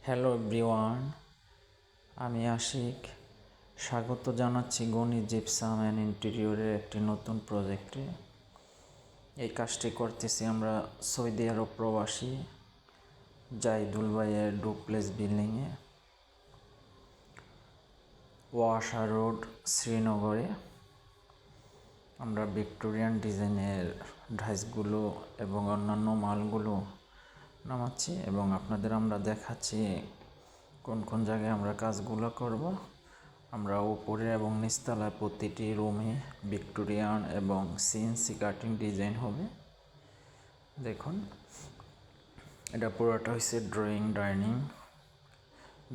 Hello everyone, আমি আশিক। স্বাগত জানাচ্ছি গণি জিপসাম অ্যান্ড ইন্টেরিয়রের একটি নতুন প্রজেক্টে। এই কাজটি করতেছি আমরা সৌদি আরব প্রবাসী জাহিদুল ভাইয়ের ডুপ্লেক্স বিল্ডিংয়ে, ওয়াসা রোড, শ্রীনগরে। আমরা ভিক্টোরিয়ান ডিজাইনের ঢাইসগুলো এবং অন্যান্য মালগুলো নামাচ্ছি এবং আপনাদের আমরা দেখাচ্ছি কোন কোন জায়গায় আমরা কাজগুলো করব। আমরা উপরে এবং নিচতলায় প্রতিটি রুমে ভিক্টোরিয়ান এবং সিএনসি কাটিং ডিজাইন হবে। দেখুন, এটা পুরোটা হচ্ছে ড্রয়িং ডাইনিং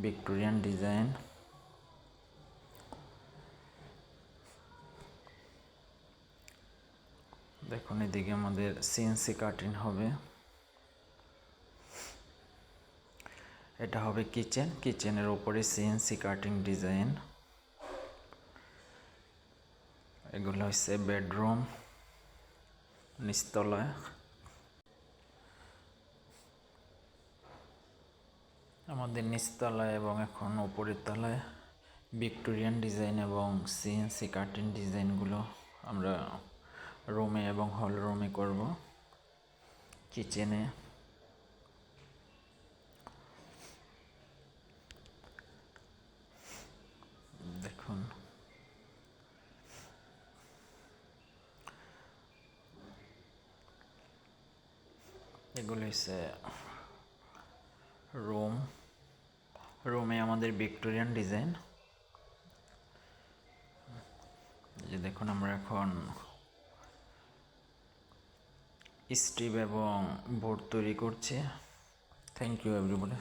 ভিক্টোরিয়ান ডিজাইন। দেখুন, এদিকে আমাদের সিএনসি কাটিং হবে। এটা হবে কিচেনের উপরে সিএনসি কাটিং ডিজাইন। এগুলো হচ্ছে বেডরুম, নিচতলায়। আমাদের নিচতলায় এবং এখন উপরের তলায় ভিক্টোরিয়ান ডিজাইন এবং সিএনসি কাটিং ডিজাইনগুলো আমরা রুমে এবং হল রুমে করব। কিচেনে দেখুন, এগুলো হচ্ছে রুমে আমাদের ভিক্টোরিয়ান ডিজাইন। যে দেখুন, আমরা এখন স্ট্রিপ এবং বোর্ড তৈরি করছি। Thank you everybody.